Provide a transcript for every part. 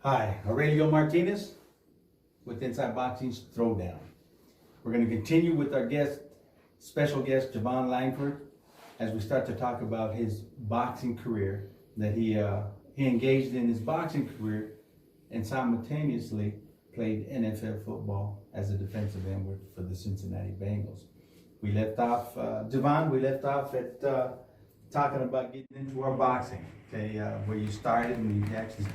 Hi, Aurelio Martinez with Inside Boxing's Throwdown. We're going to continue with our special guest, Jevon Langford, as we start to talk about his boxing career, that he engaged in his boxing career and simultaneously played NFL football as a defensive end for the Cincinnati Bengals. We left off, Jevon, at talking about getting into our boxing, okay, where you started and you actually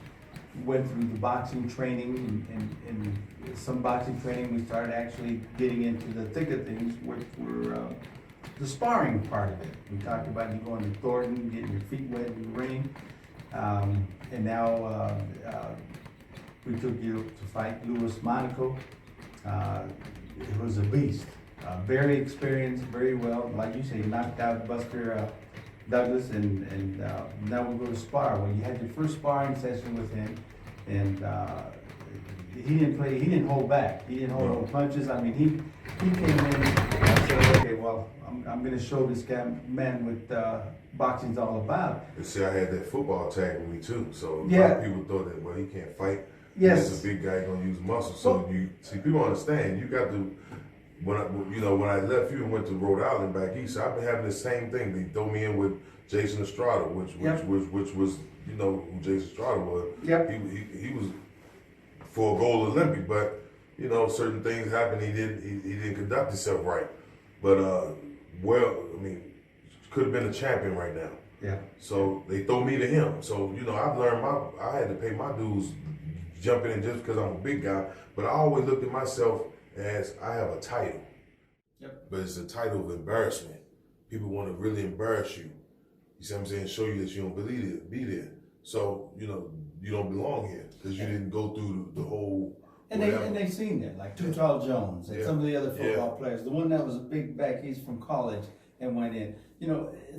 went through the boxing training and some boxing training. We started actually getting into the thick of things, which were the sparring part of it. We talked about you going to Thornton, getting your feet wet in the ring, and now we took you to fight Louis Monaco. It was a beast, very experienced, very well, like you say, knocked out Buster Douglas, and now we go to spar. Well, you had your first sparring session with him, and he didn't hold back. He didn't hold no punches. I mean, he came in and said, okay, well, I'm going to show this man what boxing's all about. And see, I had that football tag with me too, so a yeah. lot of people thought that, well, he can't fight. Yes. He's a big guy, gonna use muscle. So you see, people understand. You got to. When I left you and went to Rhode Island back east, I've been having the same thing. They throw me in with Jason Estrada, which was who Jason Estrada was. Yep. He was for a gold Olympic, but certain things happened. He didn't conduct himself right. But could have been a champion right now. Yeah. So they throw me to him. So I've learned I had to pay my dues jumping in just because I'm a big guy. But I always looked at myself as I have a title. Yep. But it's a title of embarrassment. People want to really embarrass you. You see what I'm saying? Show you that you don't be there. So, you don't belong here because you didn't go through the whole. And they seen that, like Too Tall Jones and some of the other football players. The one that was a big back, he's from college and went in.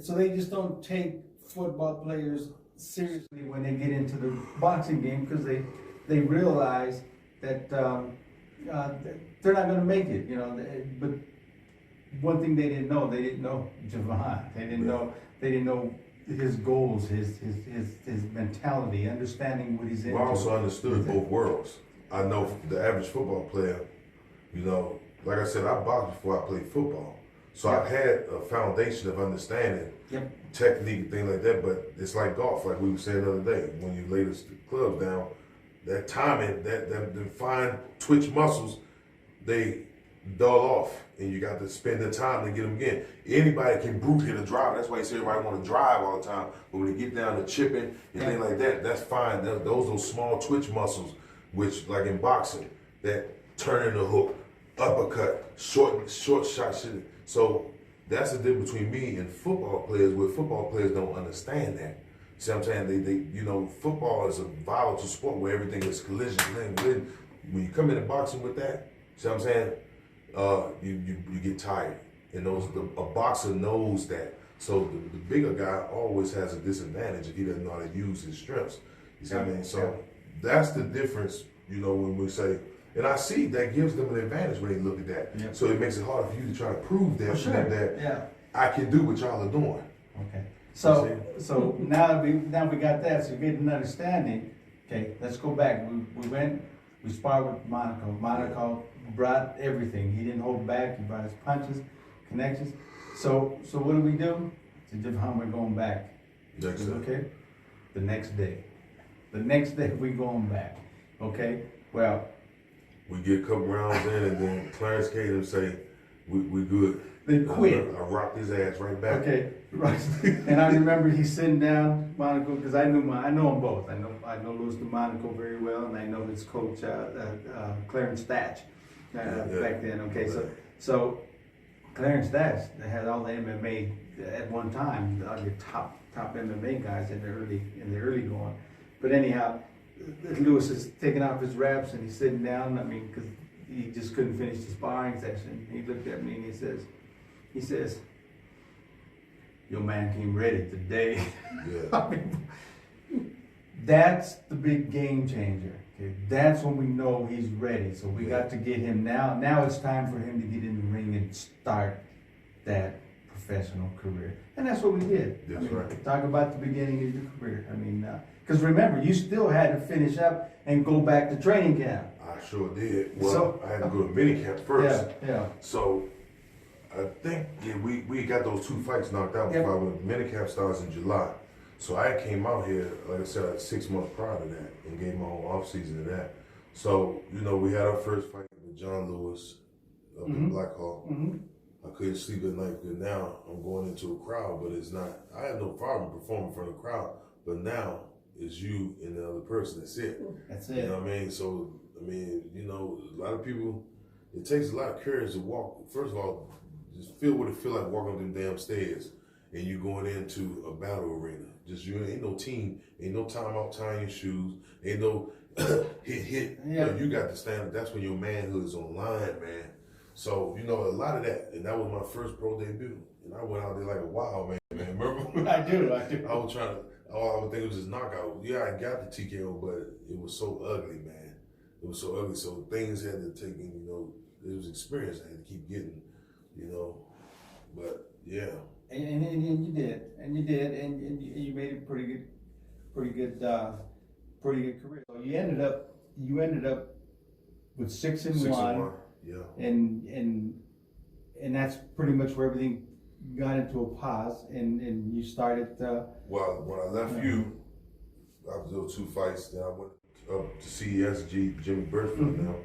So they just don't take football players seriously when they get into the boxing game because they realize that they're not going to make it. But one thing they didn't know Jevon. They didn't know his goals, his mentality, understanding what he's into. Well, I also understood both worlds. I know the average football player, like I said, I boxed before I played football. So I've had a foundation of understanding technique, things like that, but it's like golf, like we were saying the other day. When you lay the clubs down, that timing, that defined twitch muscles, they dull off, and you got to spend the time to get them again. Anybody can brute hit a drive. That's why you say everybody want to drive all the time. But when they get down to chipping and things like that, that's fine. Those small twitch muscles, which like in boxing, that turn in the hook, uppercut, short shot shit. So that's the difference between me and football players, where football players don't understand that. See what I'm saying? They football is a volatile sport where everything is collision. When you come into boxing with that, see what I'm saying? You get tired, and a boxer knows that. So the bigger guy always has a disadvantage if he doesn't know how to use his strengths. You see what I mean? So that's the difference. When we say, and I see that gives them an advantage when they look at that. Yep. So it makes it harder for you to try to prove that that I can do what y'all are doing. Okay. So now we got that. So you get an understanding. Okay, let's go back. We sparred with Monaco. Monaco brought everything. He didn't hold back. He brought his punches, connections. So what do we do? So Jevon, we're going back. Next day. Okay. The next day we going back. Okay. Well, we get a couple rounds in, and then Clarence Caden say, "We good." They quit. I rocked his ass right back. Okay, right. And I remember he's sitting down, Monaco, because I know them both. I know Louis Monaco very well, and I know his coach, Clarence Thatch, back then. Okay, so Clarence Thatch, they had all the MMA at one time, all your top MMA guys in the early going. But anyhow, Louis is taking off his wraps and he's sitting down. Because he just couldn't finish the sparring session. He looked at me and he says, your man came ready today. Yeah. That's the big game changer. Okay? That's when we know he's ready. So we got to get him now. Now it's time for him to get in the ring and start that professional career. And that's what we did. That's right. Talk about the beginning of your career. I mean, because remember, you still had to finish up and go back to training camp. I sure did. Well, I had to go to mini camp first. Yeah. So I think we got those 2 fights knocked out before I went. Mini camp starts in July. So I came out here, like I said, like 6 months prior to that and gave my own off season to that. So, we had our first fight with John Lewis up in Black Hawk. I couldn't sleep at night because now I'm going into a crowd, but it's not, I have no problem performing in front of a crowd, but now it's you and the other person. That's it. That's it. You know what I mean? So, a lot of people, it takes a lot of courage to walk. First of all, just feel what it feel like walking up them damn stairs and you going into a battle arena. Just you ain't no team, ain't no time out tying your shoes, ain't no hit. Yeah. You got to stand up. That's when your manhood is online, man. So, a lot of that, and that was my first pro debut. And I went out there like a wild man, remember? I do. I was trying to, all I would think was just knockout. Yeah, I got the TKO, but it was so ugly, man. It was so ugly. So things had to take in, it was experience I had to keep getting, but yeah. And you did, and you made a pretty good career. So you ended up with 6-1. Yeah. And that's pretty much where everything got into a pause, and you started. Well, when I left you, after those 2 fights, then I went up to CESG, Jimmy Burford now.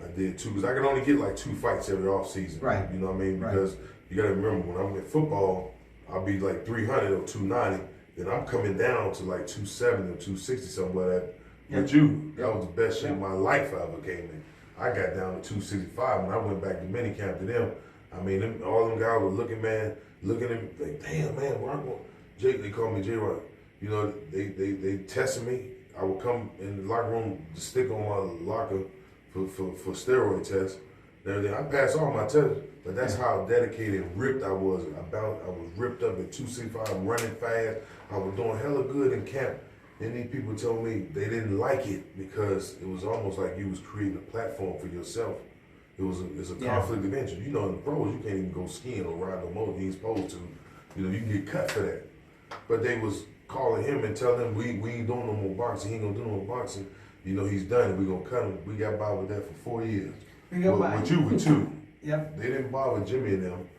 I did 2, because I could only get like 2 fights every off season. Right. You know what I mean? Right. Because you got to remember, when I'm in football, I'll be like 300 or 290, then I'm coming down to like 270 or 260, something like that. With you, that was the best shape of my life I ever came in. I got down to 265 when I went back to minicamp to them. I mean, all them guys were looking at me like, damn, man, where I'm going? Jake, they call me J-Rock. They tested me. I would come in the locker room to stick on my locker for steroid tests and everything. I passed all my tests, but that's how dedicated and ripped I was. I was ripped up at 265, running fast. I was doing hella good in camp. And these people told me they didn't like it because it was almost like you was creating a platform for yourself. It's a conflict of interest. In the pros, you can't even go skiing or ride no motor. You ain't supposed to. You can get cut for that. But they was calling him and telling him we ain't doing no more boxing. He ain't gonna do no more boxing. He's done it. We gonna cut him. We got by with that for 4 years. With you, with 2. Yep. They didn't bother Jimmy and them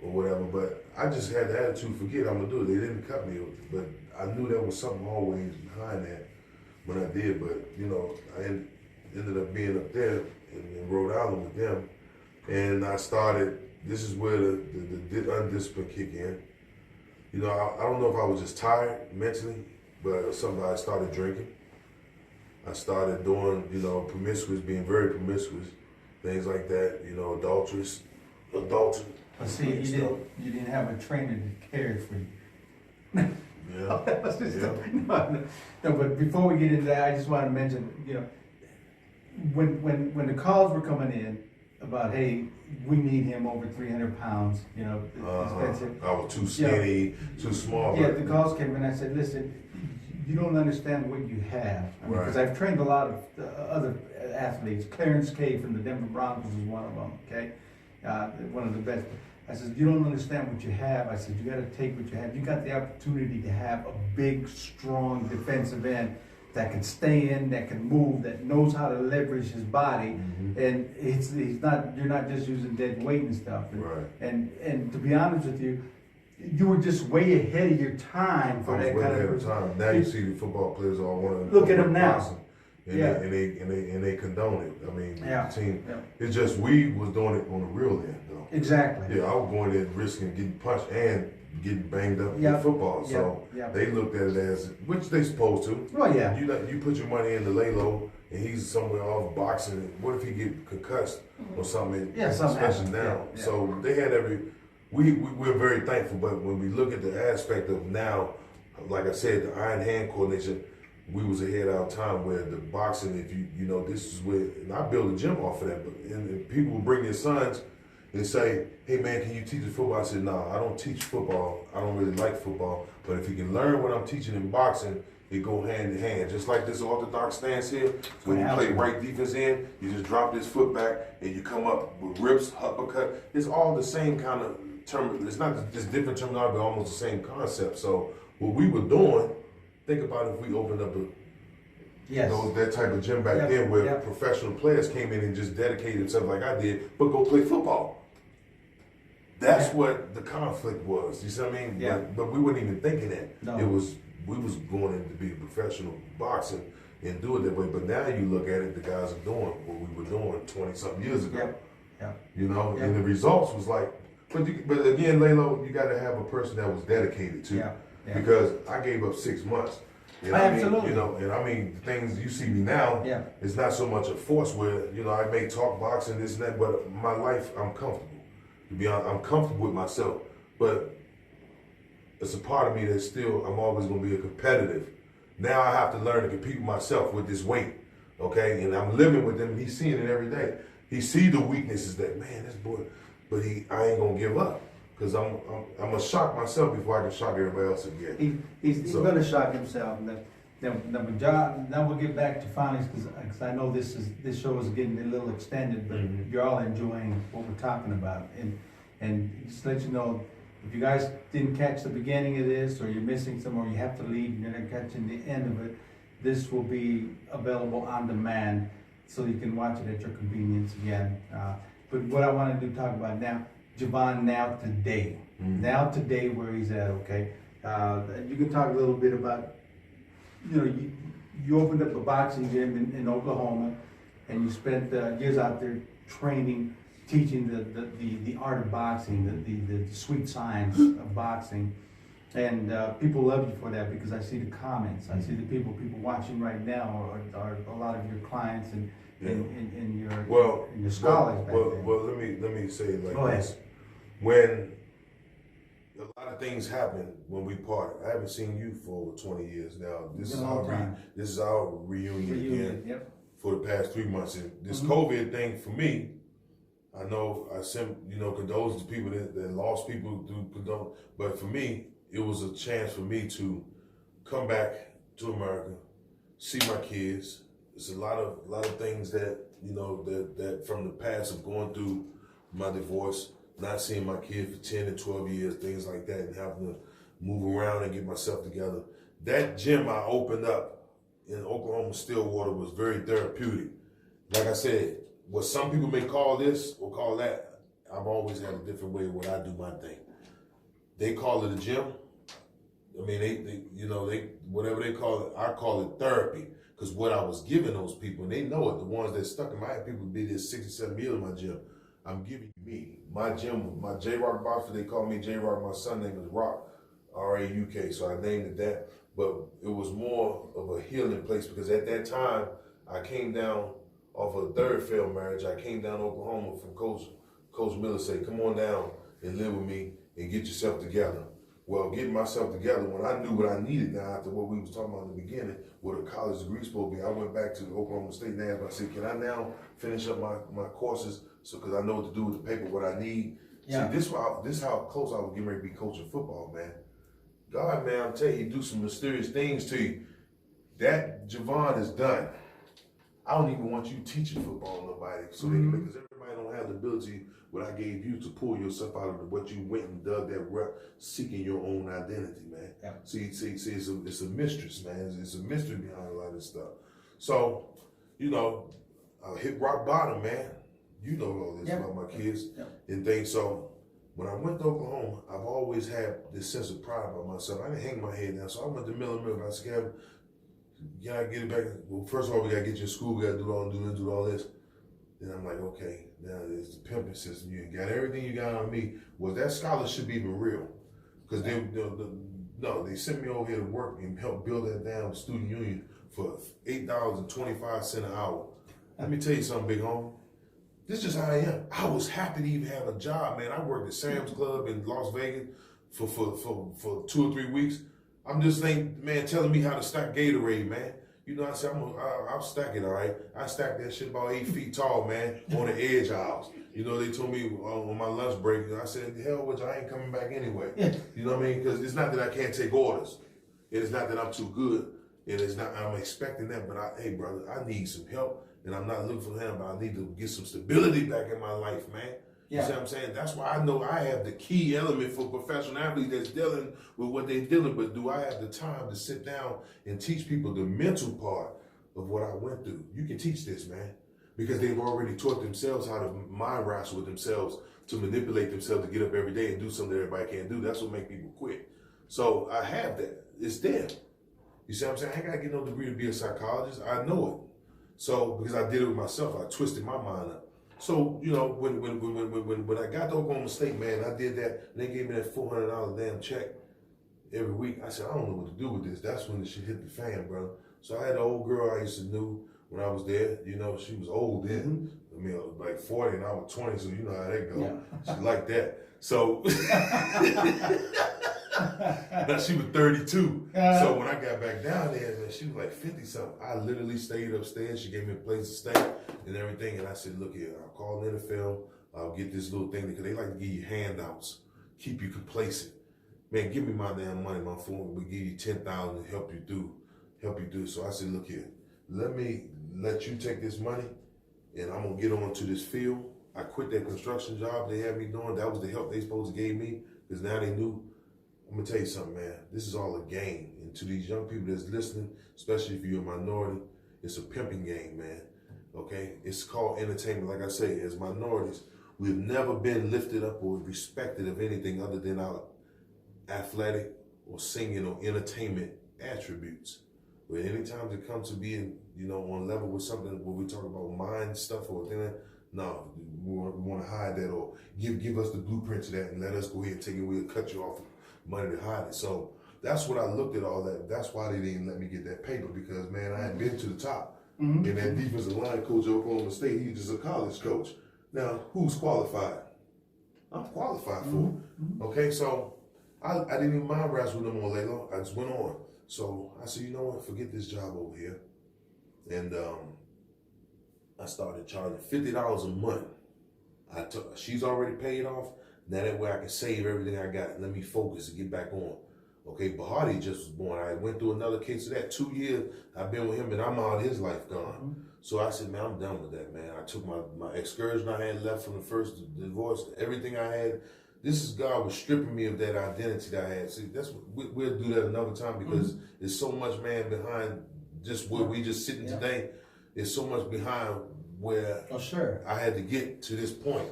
or whatever. But I just had the attitude, forget I'm gonna do it. They didn't cut me, but I knew there was something always behind that when I did. But I ended up being up there in Rhode Island with them, and I started. This is where the undiscipline kick in. I don't know if I was just tired mentally, but something I started drinking. I started doing, promiscuous, being very promiscuous, things like that. Adulterous. But see, you didn't have a trainer that cared for you. Yeah. No, but before we get into that, I just want to mention, when the calls were coming in about, hey, we need him over 300 pounds, expensive. I was too skinny, too small. Yeah, the calls came in. I said, listen, you don't understand what you have. Because I've trained a lot of other athletes. Clarence K from the Denver Broncos is one of them. Okay, one of the best. I said, you don't understand what you have. I said, you got to take what you have. You got the opportunity to have a big, strong defensive end that can stay in, that can move, that knows how to leverage his body, and he's not. You're not just using dead weight and stuff. And to be honest with you, you were just way ahead of your time for that kind of time. Now you see the football players all want to look at them now. And they condone it. The team. It's just we was doing it on the real end though. Exactly. Yeah, I was going there risking getting punched and getting banged up in football. So they looked at it as, which they supposed to. Well, yeah. You put your money in the lay low and he's somewhere off boxing. What if he get concussed or something? Especially now. Yeah. So they had we're very thankful, but when we look at the aspect of now, like I said, the iron hand coordination, we was ahead of our time where the boxing, if this is where, and I built a gym off of that, but and people will bring their sons and say, hey man, can you teach us football? I said, nah, I don't teach football. I don't really like football, but if you can learn what I'm teaching in boxing, it go hand in hand. Just like this orthodox stance here, when you play right defense in, you just drop this foot back and you come up with rips, uppercut. It's all the same kind of it's not just different terminology, but almost the same concept. So what we were doing, think about if we opened up that type of gym back then where professional players came in and just dedicated themselves like I did, but go play football. That's what the conflict was. You see what I mean? Yeah. But we weren't even thinking that. No. We was going in to be professional boxing and do it that way. But now you look at it, the guys are doing what we were doing 20-something years ago. Yeah. You know, and the results was like, but again, Laylo, you got to have a person that was dedicated to. Yeah. Because I gave up 6 months. And Absolutely. You know, and I mean, the things you see me now, it's not so much a force where, you know, I may talk boxing, this and that, but my life, I'm comfortable. To be honest, I'm comfortable with myself. But it's a part of me that still, I'm always going to be a competitive. Now I have to learn to compete with myself with this weight, okay? And I'm living with him. He's seeing it every day. He see the weaknesses that, man, this boy, but I ain't going to give up. Because I'm going to shock myself before I can shock everybody else again. He's going to shock himself. Now we'll get back to finals because I know this show is getting a little extended, but you're all enjoying what we're talking about. And just to let you know, if you guys didn't catch the beginning of this, or you're missing some, or you have to leave, and you're not catching the end of it, this will be available on demand, so you can watch it at your convenience again. But what I wanted to talk about now, Jevon, now today where he's at, okay? You can talk a little bit about, you know, you opened up a boxing gym in Oklahoma, and you spent years out there training, teaching the art of boxing, the sweet science of boxing. And people love you for that, because I see the comments. I see the people watching right now are a lot of your clients and your scholars back then. Well, let me say it like Go this. ahead. When a lot of things happen when we part. I haven't seen you for over 20 years now. This is our reunion again for the past 3 months. And this COVID thing for me, I know I sent, you know, condolences to people that lost people through condolence. But for me, it was a chance for me to come back to America, see my kids. There's a lot of things that, you know, that from the past of going through my divorce, not seeing my kids for 10 and 12 years, things like that, and having to move around and get myself together. That gym I opened up in Oklahoma Stillwater was very therapeutic. Like I said, what some people may call this or call that, I've always had a different way of what I do my thing. They call it a gym. I mean, they whatever they call it, I call it therapy. Because what I was giving those people, and they know it, the ones that stuck in my head, people be there 67 years in my gym. I'm giving me my gym, my J-Rock boxer. They call me J-Rock. My son name is Rock, R-A-U-K. So I named it that. But it was more of a healing place, because at that time I came down off a third failed marriage. I came down to Oklahoma from Coach Miller said, "Come on down and live with me and get yourself together." Well, getting myself together when I knew what I needed now after what we was talking about in the beginning, what a college degree supposed to be, I went back to Oklahoma State and asked, I said, "Can I now finish up my courses? So, because I know what to do with the paper, what I need." Yeah. See, this is how close I was getting ready to be coaching football, man. God, man, I'm telling you, he do some mysterious things to you. That Jevon is done. I don't even want you teaching football to nobody, so they can, because everybody don't have the ability what I gave you to pull yourself out of what you went and dug that rut, seeking your own identity, man. Yeah. See, it's a mistress, man. It's a mystery behind a lot of this stuff. So, you know, I hit rock bottom, man. You know all this about my kids and things. So when I went to Oklahoma, I've always had this sense of pride about myself. I didn't hang my head down. So I went to Miller. I said, "Kevin, can I get it back?" Well, first of all, we got to get you in school. We got to do all this. Then I'm like, okay, now it's the pimping system. You got everything you got on me. Was that scholarship even real? Because they sent me over here to work and help build that damn student union for $8.25 an hour. Let me tell you something, big homie. This is just how I am. I was happy to even have a job, man. I worked at Sam's Club in Las Vegas for 2 or 3 weeks. I'm just saying, man, telling me how to stack Gatorade, man. You know, I said, I'll stack it, all right? I stacked that shit about 8 feet tall, man, on the edge house. You know, they told me on my lunch break, I said, the hell with you, I ain't coming back anyway. You know what I mean? Because it's not that I can't take orders. It's not that I'm too good. It is not, I'm expecting that, but hey, brother, I need some help. And I'm not looking for him, but I need to get some stability back in my life, man. You see what I'm saying? That's why I know I have the key element for professional athletes that's dealing with what they're dealing with. Do I have the time to sit down and teach people the mental part of what I went through? You can teach this, man, because they've already taught themselves how to mind wrestle with themselves, to manipulate themselves to get up every day and do something that everybody can't do. That's what makes people quit. So I have that. It's there. You see what I'm saying? I ain't got to get no degree to be a psychologist. I know it. So, because I did it with myself, I twisted my mind up. So, you know, when I got to Oklahoma State, man, I did that, and they gave me that $400 damn check every week. I said, I don't know what to do with this. That's when the shit hit the fan, bro. So I had an old girl I used to know when I was there. You know, she was old then. I mean, I was like 40 and I was 20, so you know how that goes. Yeah. She liked that. So, now she was 32. So when I got back down there, man, she was like 50 something. I literally stayed upstairs. She gave me a place to stay and everything. And I said, look here, I'll call the NFL. I'll get this little thing because they like to give you handouts, keep you complacent. Man, give me my damn money. My phone will give you $10,000 to help you do. So I said, look here, let me let you take this money and I'm gonna get on to this field. I quit that construction job they had me doing. That was the help they supposed to gave me because now they knew. I'm gonna tell you something, man. This is all a game. And to these young people that's listening, especially if you're a minority, it's a pimping game, man. Okay? It's called entertainment. Like I say, as minorities, we've never been lifted up or respected of anything other than our athletic or singing or entertainment attributes. But anytime it comes to being, you know, on level with something where we talk about mind stuff or thing, no, we want to hide that or give us the blueprint to that and let us go ahead and take it. We'll cut you off money to hide it. So that's what I looked at all that. That's why they didn't let me get that paper because, man, I had been to the top. And that defensive line coach at Oklahoma State, he's just a college coach. Now, who's qualified? I'm qualified for it. Okay, so I didn't even mind wrestling with them on later. I just went on. So I said, you know what, forget this job over here. And I started charging $50 a month. She's already paid off. Now that way I can save everything I got and let me focus and get back on. Okay, Bahati just was born. I went through another case of that. 2 years I've been with him and I'm out his life gone. So I said, man, I'm done with that, man. I took my excursion I had left from the first divorce, everything I had. This is God was stripping me of that identity that I had. See, that's we'll do that another time because there's so much, man, behind just where we just sitting today. There's so much behind where I had to get to this point.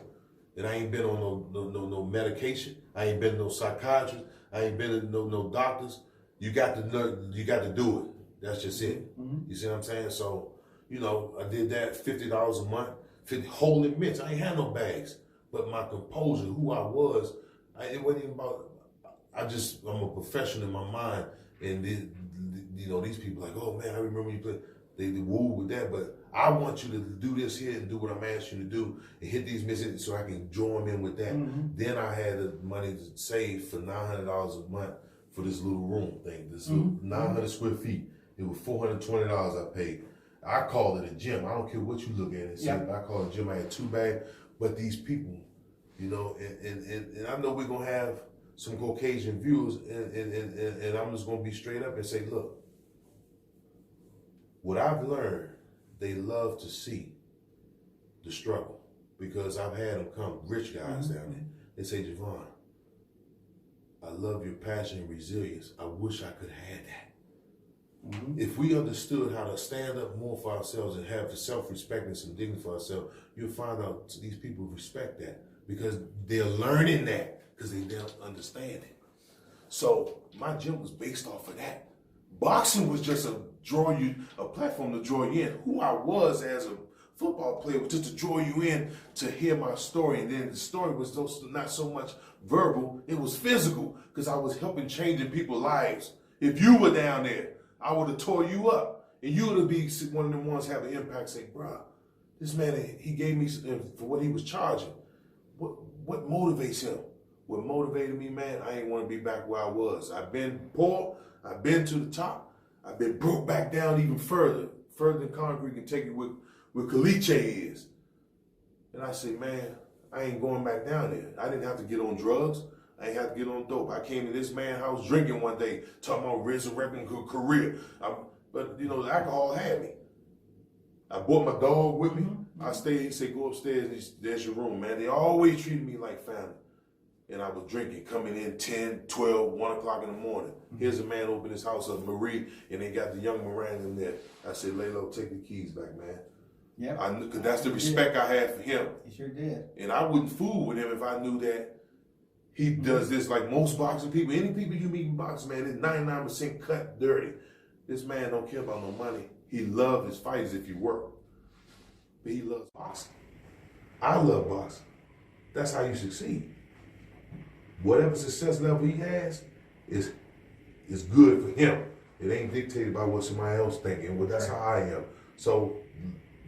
And I ain't been on no medication. I ain't been no psychiatrist. I ain't been in no doctors. You got to learn. You got to do it. That's just it. You see what I'm saying? So, you know, I did that $50 a month. Holy mitts. I ain't had no bags, but my composure, who I was, it wasn't even about. I'm a professional in my mind, and you know these people like, oh man, I remember you played. They woo with that, but I want you to do this here and do what I'm asking you to do and hit these misses so I can join in with that. Then I had the money to save for $900 a month for this little room thing, this little 900 square feet. It was $420 I paid. I called it a gym. I don't care what you look at it. I call it a gym. I had 2 bags, but these people, you know, and I know we're gonna have some Caucasian viewers, and I'm just gonna be straight up and say, look. What I've learned, they love to see the struggle because I've had them come, rich guys down there. They say, Jevon, I love your passion and resilience. I wish I could have that. If we understood how to stand up more for ourselves and have the self-respect and some dignity for ourselves, you'll find out these people respect that because they're learning that because they don't understand it. So my gym was based off of that. Boxing was just a platform to draw you in. Who I was as a football player was just to draw you in to hear my story. And then the story was not so much verbal, it was physical because I was helping changing people's lives. If you were down there, I would have tore you up. And you would be one of the ones have an impact, say, bro, this man, he gave me for what he was charging. What motivates him? What motivated me, man, I ain't want to be back where I was. I've been poor. I've been to the top. I've been broke back down even further than concrete can take it with caliche is. And I say, man, I ain't going back down there. I didn't have to get on drugs. I ain't have to get on dope. I came to this man's house drinking one day, talking about resurrecting career. But, you know, the alcohol had me. I brought my dog with me. I stayed, he said, go upstairs, there's your room, man. They always treated me like family. And I was drinking, coming in 10, 12, 1 o'clock in the morning. Here's a man open his house up, Marie, and they got the young Moran in there. I said, lay low, take the keys back, man. Yeah. Because that's the respect I had for him. He sure did. And I wouldn't fool with him if I knew that he does this like most boxing people. Any people you meet in boxing, man, is 99% cut dirty. This man don't care about no money. He loves his fighters if you work. But he loves boxing. I love boxing. That's how you succeed. Whatever success level he has is good for him. It ain't dictated by what somebody else thinking. Well, that's how I am. So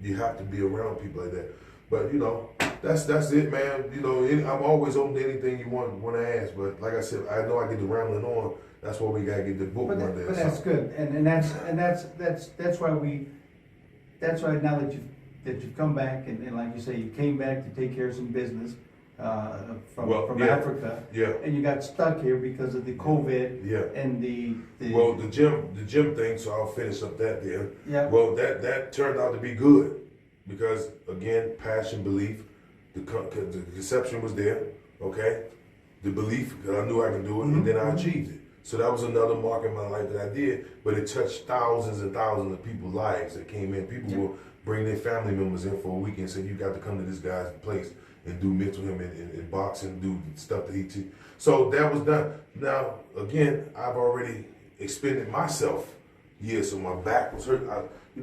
you have to be around people like that. But you know, that's it, man. You know, I'm always open to anything you want to ask. But like I said, I know I get the rambling on. That's why we gotta get the book one day. But that's good, and that's why now that you've come back and like you say, you came back to take care of some business. From Africa, and you got stuck here because of the COVID, and the gym thing. So I'll finish up that there. Yeah. Well, that turned out to be good because again, passion, belief, the conception was there. Okay, the belief because I knew I could do it, and then I achieved it. So that was another mark in my life that I did, but it touched thousands and thousands of people's lives that came in. People will bring their family members in for a weekend and say, you got to come to this guy's place and do mental him and boxing, do stuff that he teach. So that was done. Now, again, I've already expended myself years, so my back was hurt.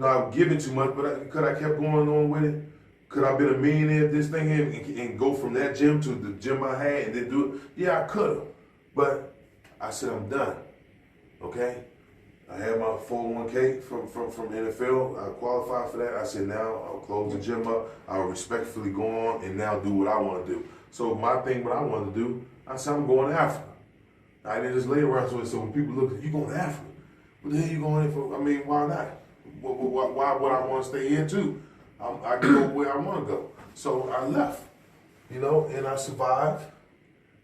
I've given too much, but could I kept going on with it? Could I have been a millionaire at this thing and go from that gym to the gym I had and then do it? Yeah, I could have. But I said, I'm done, okay? I had my 401k from NFL. I qualified for that. I said, now I'll close the gym up. I'll respectfully go on and now do what I want to do. So my thing, what I want to do, I said, I'm going to Africa. I didn't just lay around to it. So when people look, you going to Africa? What the hell you going in for? I mean, why not? Why would I want to stay here too? I can go where I want to go. So I left, you know, and I survived,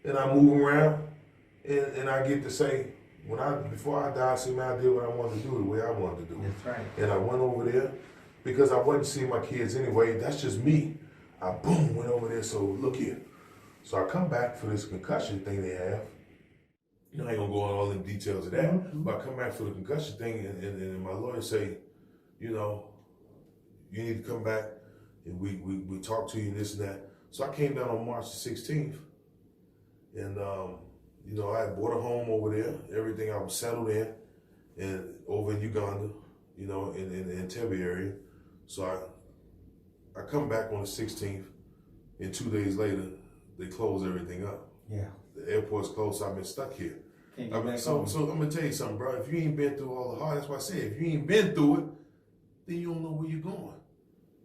and I move around, and I get to say, before I die, see, man, I did what I wanted to do the way I wanted to do it. That's right. And I went over there because I wasn't seeing my kids anyway. That's just me. I went over there. So look here. So I come back for this concussion thing they have. You know, I ain't gonna go on all the details of that. But I come back for the concussion thing, and my lawyer say, you know, you need to come back and we talk to you and this and that. So I came down on March the 16th, and you know, I bought a home over there. Everything, I was settled in, and over in Uganda, you know, in the Entebbe area. So I come back on the 16th, and 2 days later, they close everything up. Yeah. The airport's closed, so I've been stuck here. So I'm gonna tell you something, bro. If you ain't been through all the hard, that's why I said, if you ain't been through it, then you don't know where you're going.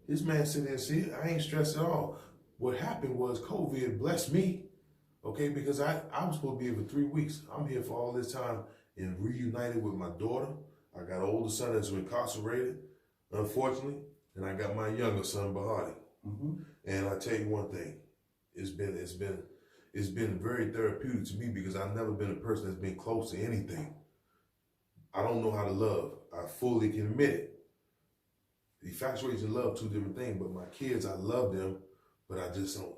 This man said there, see, I ain't stressed at all. What happened was COVID blessed me. Okay, because I was supposed to be here for 3 weeks. I'm here for all this time and reunited with my daughter. I got an older son that's incarcerated, unfortunately, and I got my younger son, Bahati. And I tell you one thing, it's been very therapeutic to me because I've never been a person that's been close to anything. I don't know how to love. I fully can admit it. Infatuation and love, two different things, but my kids, I love them, but I just don't,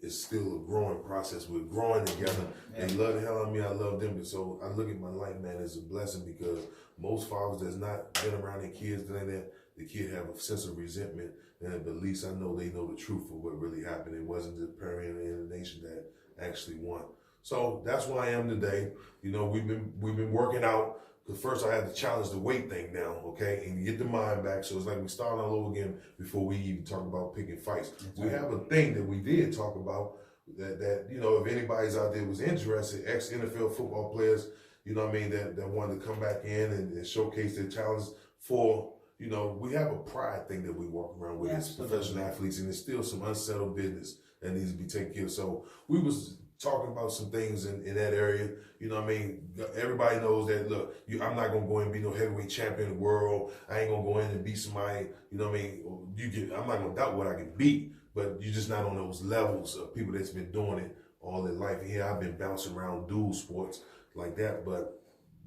it's still a growing process. We're growing together. They love the hell out of me. I love them. And so I look at my life, man, as a blessing because most fathers that's not been around their kids, the kid have a sense of resentment. And at least I know they know the truth of what really happened. It wasn't the parent in the nation that actually won. So that's where I am today. You know, we've been working out. Because first I had to challenge the weight thing now, okay, and get the mind back. So it's like we start all over again before we even talk about picking fights. We have a thing that we did talk about that you know, if anybody's out there was interested, ex-NFL football players, you know what I mean, that wanted to come back in and showcase their talents for, you know, we have a pride thing that we walk around with as professional athletes, and there's still some unsettled business that needs to be taken care of. So we was talking about some things in that area. You know what I mean? Everybody knows that, look, I'm not going to go in and be no heavyweight champion of the world. I ain't going to go in and beat somebody, you know what I mean? I'm not going to doubt what I can beat, but you're just not on those levels of people that's been doing it all their life. And here I've been bouncing around dual sports like that, but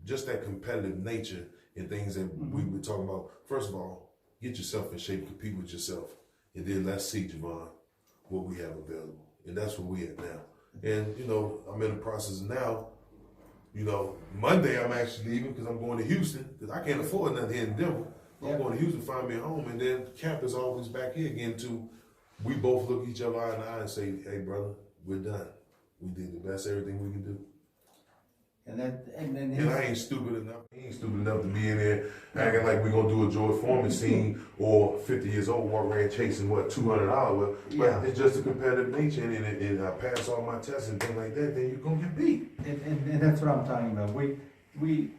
just that competitive nature and things that we were talking about. First of all, get yourself in shape, compete with yourself. and then let's see, Jevon, what we have available. And that's where we at now. And, you know, I'm in the process now. You know, Monday I'm actually leaving because I'm going to Houston because I can't afford nothing here in Denver. I'm going to Houston to find me a home. And then Camp is always back here again to, we both look each other eye in the eye and say, hey, brother, we're done. We did the best everything we can do. And I ain't stupid enough. He ain't stupid enough to be in there acting like we're gonna do a George Foreman scene or 50 years old walk around chasing what $200. But it's just a competitive nature, and I pass all my tests and things like that. Then you're gonna get beat. And that's what I'm talking about. We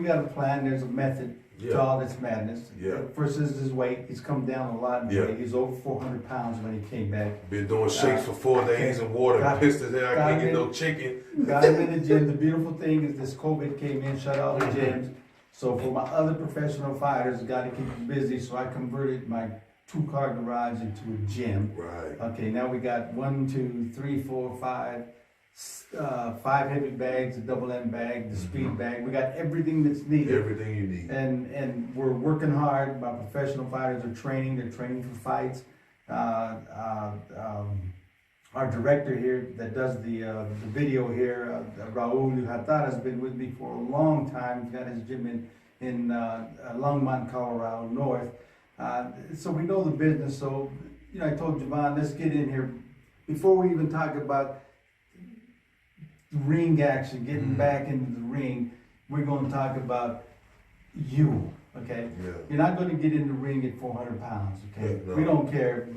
got a plan. There's a method to all this madness. First is his weight. He's come down a lot in weight. He's over 400 pounds when he came back. Been doing shakes for 4 days in water. Pissed his head. I can't get no chicken. Got him in the gym. The beautiful thing is this COVID came in, shut all the gyms. So for my other professional fighters, got to keep them busy. So I converted my 2-car garage into a gym. Right. Okay, now we got 1, 2, 3, 4, 5. 5 heavy bags, a double end bag, the speed bag. We got everything that's needed. Everything you need. And we're working hard. My professional fighters are training. They're training for fights. Our director here that does the video here, Raul Hatar, has been with me for a long time. He's got his gym in Longmont, Colorado North. So we know the business. So, you know, I told Jevon, let's get in here before we even talk about ring action, getting back into the ring. We're going to talk about you, okay? You're not going to get in the ring at 400 pounds, okay? No. We don't care.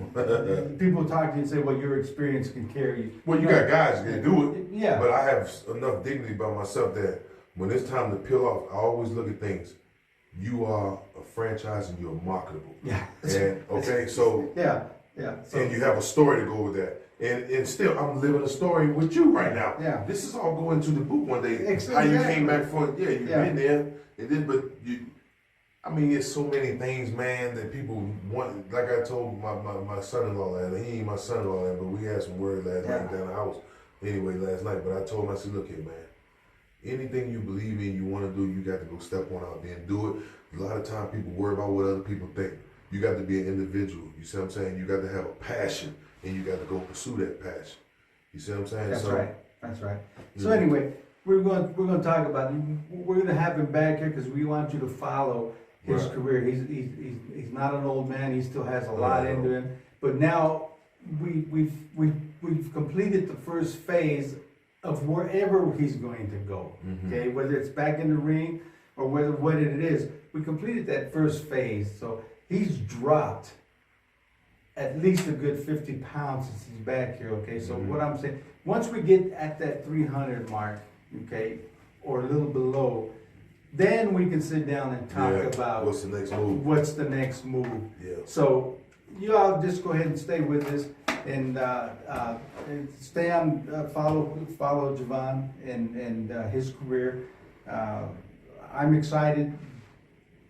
People talk to you and say, well, your experience can carry you. Well, you got guys that can do it. But I have enough dignity about myself that when it's time to peel off, I always look at things. You are a franchise and you're marketable. And okay, so So, and you have a story to go with that. And still, I'm living a story with you right now. This is all going to the book one day. How you came back for it. You've been there. It did, but I mean, it's so many things, man, that people want. Like I told my son-in-law last night. He ain't my son-in-law, but we had some words last night down the house. Anyway, last night. But I told him, I said, look here, man. Anything you believe in, you want to do, you got to go step one out there and do it. A lot of time people worry about what other people think. You got to be an individual. You see what I'm saying? You got to have a passion, and you got to go pursue that passion. You see what I'm saying? That's right. That's right. So anyway, we're going to talk about it. We're going to have him back here because we want you to follow his career. He's not an old man. He still has a lot into him. But now we've completed the first phase of wherever he's going to go. Okay, whether it's back in the ring or what it is, we completed that first phase. So he's dropped at least a good 50 pounds since he's back here, okay? So what I'm saying, once we get at that 300 mark, okay, or a little below, then we can sit down and talk about what's the next move. What's the next move. So you all just go ahead and stay with us and stay on, follow Jevon and his career. I'm excited.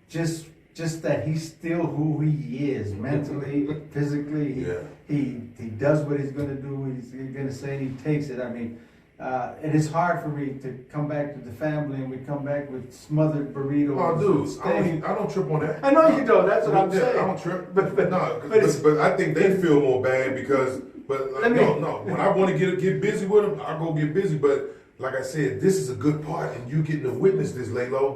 Just that he's still who he is, mentally, physically. He does what he's going to do. He's going to say, and he takes it. I mean, it is hard for me to come back to the family and we come back with smothered burritos. Oh, dude, I don't trip on that. I know you don't. That's what I'm saying. I don't trip. But I think they feel more bad because. No. When I want to get busy with them, I go get busy. But like I said, this is a good part, and you getting to witness this, Laylo.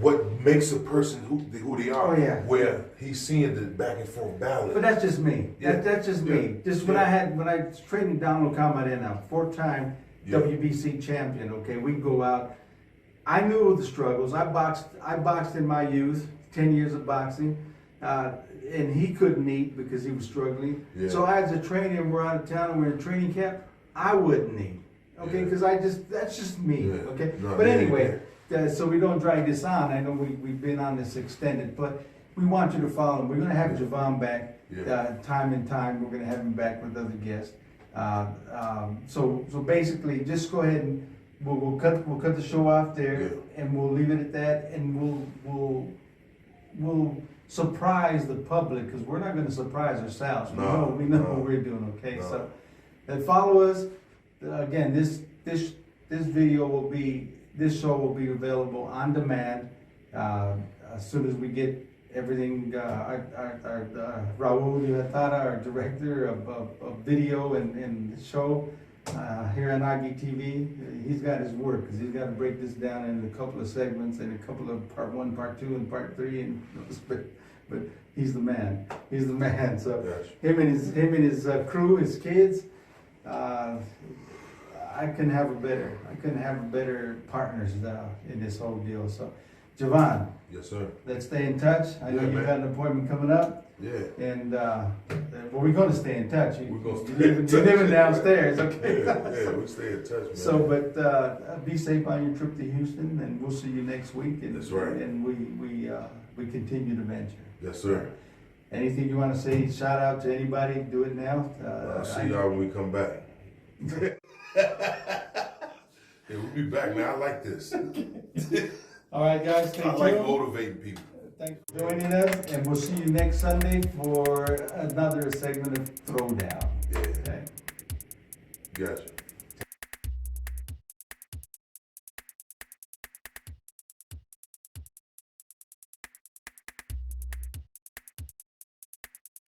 What makes a person who they are, where he's seeing the back and forth balance. But that's just me. That's just me. Just when I was training Donald Camarena, 4-time WBC champion, okay, we go out. I knew the struggles. I boxed in my youth, 10 years of boxing, and he couldn't eat because he was struggling. So as a trainer, we're out of town and we're in training camp, I wouldn't eat, okay, because that's just me, okay. But anyway. So we don't drag this on. I know we've been on this extended, but we want you to follow him. We're going to have Jevon back time and time. We're going to have him back with other guests. So basically, just go ahead and we'll cut the show off there, and we'll leave it at that, and we'll surprise the public because we're not going to surprise ourselves. We know what we're doing. Okay, so follow us. Again, this video will be. This show will be available on demand as soon as we get everything, Raul Yuhatara, our director of video and show, here on Agi TV, he's got his work, because he's got to break this down into a couple of segments and a couple of part 1, part 2, and part 3, and but he's the man. He's the man. So him and his crew, his kids, I couldn't have a better partners in this whole deal. So, Jevon. Yes, sir. Let's stay in touch. I know you've got an appointment coming up. Yeah. And we're going to stay in touch. We're gonna stay You're living downstairs, okay? Yeah, we stay in touch, man. So, but be safe on your trip to Houston, and we'll see you next week. And, that's right. And we continue to venture. Yes, sir. Anything you want to say? Shout out to anybody. Do it now. I'll see y'all when we come back. Yeah, we'll be back, man. I like this. All right, guys. Stay tuned. I like motivating people. Thanks for joining us, and we'll see you next Sunday for another segment of Throwdown. Yeah. Okay. Gotcha.